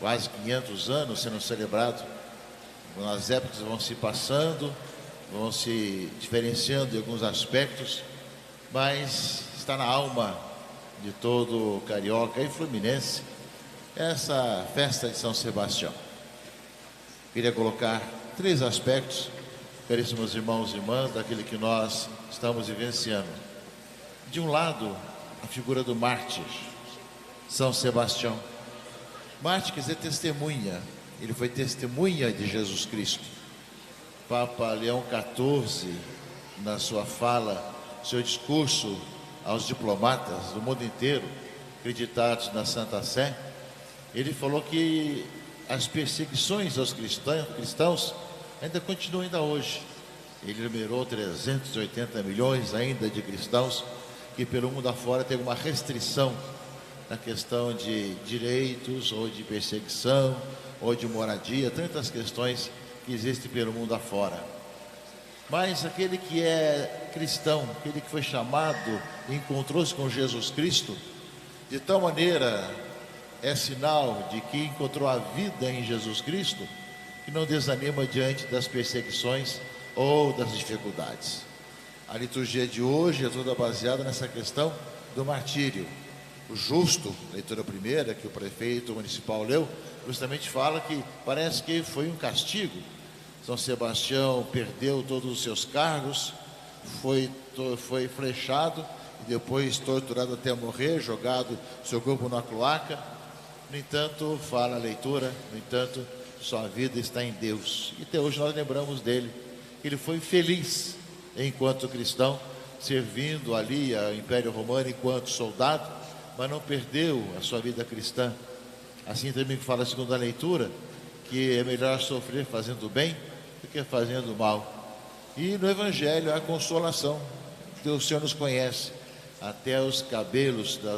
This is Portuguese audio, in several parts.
quase 500 anos sendo celebrado. As épocas vão se passando, vão se diferenciando em alguns aspectos, mas está na alma de todo carioca e fluminense essa festa de São Sebastião. Queria colocar 3 aspectos, caríssimos irmãos e irmãs, daquele que nós estamos vivenciando. De um lado, a figura do mártir, São Sebastião. Mártir quer dizer testemunha. Ele foi testemunha de Jesus Cristo. Papa Leão XIV, na sua fala, seu discurso aos diplomatas do mundo inteiro, acreditados na Santa Sé, ele falou que as perseguições aos cristãos ainda continuam ainda hoje. Ele numerou 380 milhões ainda de cristãos que pelo mundo afora tem uma restrição na questão de direitos, ou de perseguição, ou de moradia, tantas questões que existem pelo mundo afora. Mas aquele que é cristão, aquele que foi chamado e encontrou-se com Jesus Cristo, de tal maneira é sinal de que encontrou a vida em Jesus Cristo, que não desanima diante das perseguições ou das dificuldades. A liturgia de hoje é toda baseada nessa questão do martírio. O justo, leitura primeira, que o prefeito municipal leu, justamente fala que parece que foi um castigo. São Sebastião perdeu todos os seus cargos, foi flechado e depois torturado até morrer, jogado seu corpo na cloaca. No entanto, fala a leitura, no entanto, sua vida está em Deus. E até hoje nós lembramos dele. Ele foi feliz enquanto cristão, servindo ali ao Império Romano enquanto soldado, mas não perdeu a sua vida cristã. Assim também fala a segunda leitura, que é melhor sofrer fazendo bem do que fazendo mal. E no Evangelho há consolação. Deus, o Senhor nos conhece, até os cabelos da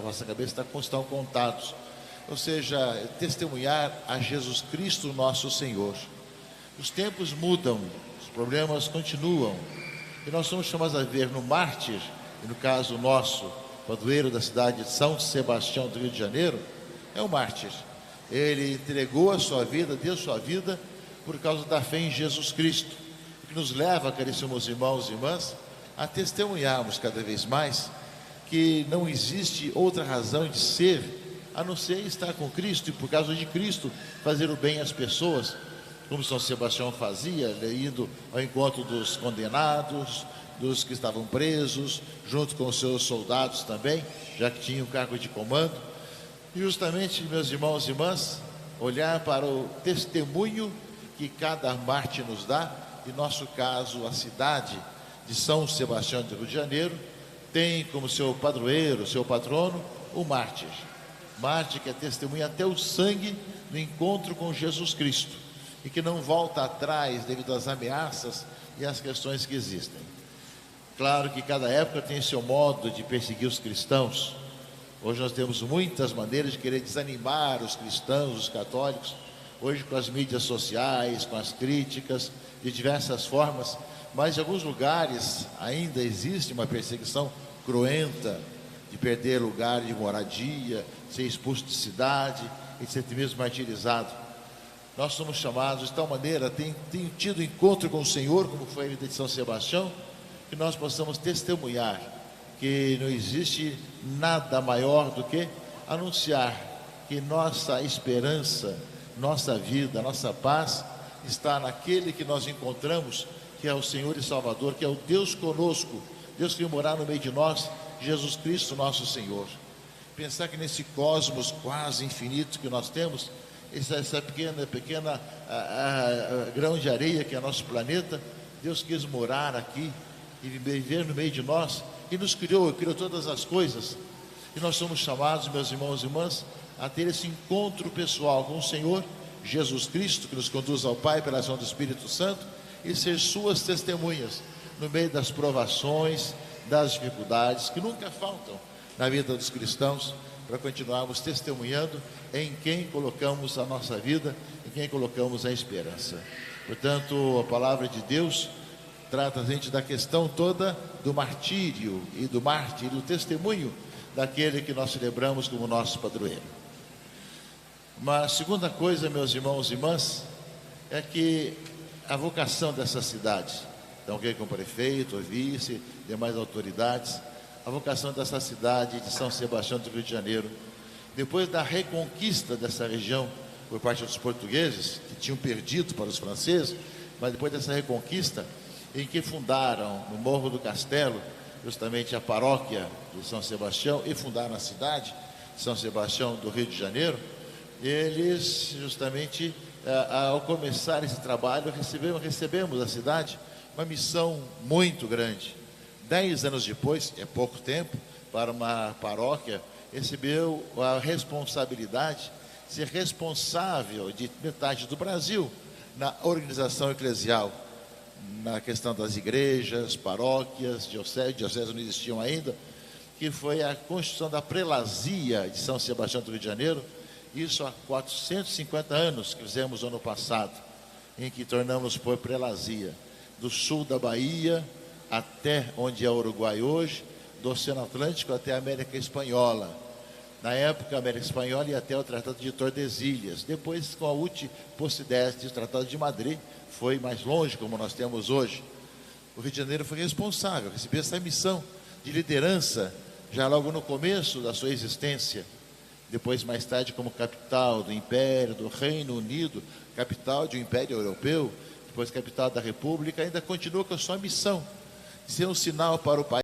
vossa cabeça estão contados. Ou seja, testemunhar a Jesus Cristo nosso Senhor. Os tempos mudam, os problemas continuam, e nós somos chamados a ver no mártir, e no caso nosso, padroeiro da cidade de São Sebastião do Rio de Janeiro, é um mártir. Ele entregou a sua vida, deu sua vida por causa da fé em Jesus Cristo, o que nos leva, caríssimos irmãos e irmãs, a testemunharmos cada vez mais que não existe outra razão de ser a não ser estar com Cristo e por causa de Cristo fazer o bem às pessoas, como São Sebastião fazia, indo ao encontro dos condenados, dos que estavam presos, junto com os seus soldados também, já que tinham cargo de comando. E justamente, meus irmãos e irmãs, olhar para o testemunho que cada mártir nos dá, em nosso caso, a cidade de São Sebastião do Rio de Janeiro, tem como seu padroeiro, seu patrono, o mártir. Mártir que é testemunha até o sangue no encontro com Jesus Cristo e que não volta atrás devido às ameaças e às questões que existem. Claro que cada época tem seu modo de perseguir os cristãos. Hoje nós temos muitas maneiras de querer desanimar os cristãos, os católicos, hoje com as mídias sociais, com as críticas, de diversas formas, mas em alguns lugares ainda existe uma perseguição cruenta, de perder lugar de moradia, ser expulso de cidade e ser mesmo martirizado. Nós somos chamados de tal maneira, tem tido encontro com o Senhor, como foi a vida de São Sebastião, que nós possamos testemunhar que não existe nada maior do que anunciar que nossa esperança, nossa vida, nossa paz está naquele que nós encontramos, que é o Senhor e Salvador, que é o Deus conosco, Deus que veio morar no meio de nós, Jesus Cristo nosso Senhor. Pensar que nesse cosmos quase infinito que nós temos, essa pequena grão de areia que é nosso planeta, Deus quis morar aqui e viver no meio de nós, e nos criou todas as coisas, e nós somos chamados, meus irmãos e irmãs, a ter esse encontro pessoal com o Senhor Jesus Cristo, que nos conduz ao Pai pela ação do Espírito Santo, e ser suas testemunhas no meio das provações, das dificuldades que nunca faltam na vida dos cristãos, para continuarmos testemunhando em quem colocamos a nossa vida, em quem colocamos a esperança. Portanto, a palavra de Deus trata a gente da questão toda do martírio e do mártir, do testemunho daquele que nós celebramos como nosso padroeiro. Uma segunda coisa, meus irmãos e irmãs, é que a vocação dessa cidade, então, com o prefeito, o vice, demais autoridades, a vocação dessa cidade de São Sebastião do Rio de Janeiro, depois da reconquista dessa região por parte dos portugueses, que tinham perdido para os franceses, mas depois dessa reconquista, em que fundaram no Morro do Castelo, justamente a paróquia de São Sebastião, e fundaram a cidade de São Sebastião do Rio de Janeiro, eles justamente, ao começar esse trabalho, recebemos da cidade uma missão muito grande. 10 anos depois, é pouco tempo, para uma paróquia, recebeu a responsabilidade de ser responsável de metade do Brasil na organização eclesial, na questão das igrejas, paróquias, dioceses não existiam ainda, que foi a constituição da prelazia de São Sebastião do Rio de Janeiro, isso há 450 anos que fizemos ano passado, em que tornamos por prelazia, do sul da Bahia até onde é o Uruguai hoje, do Oceano Atlântico até a América Espanhola. Na época, a América Espanhola ia até o Tratado de Tordesilhas. Depois, com a Utposideste, o Tratado de Madrid, foi mais longe, como nós temos hoje. O Rio de Janeiro foi responsável, recebeu essa missão de liderança, já logo no começo da sua existência. Depois, mais tarde, como capital do Império, do Reino Unido, capital de um Império Europeu, depois capital da República, ainda continua com a sua missão, de ser um sinal para o país.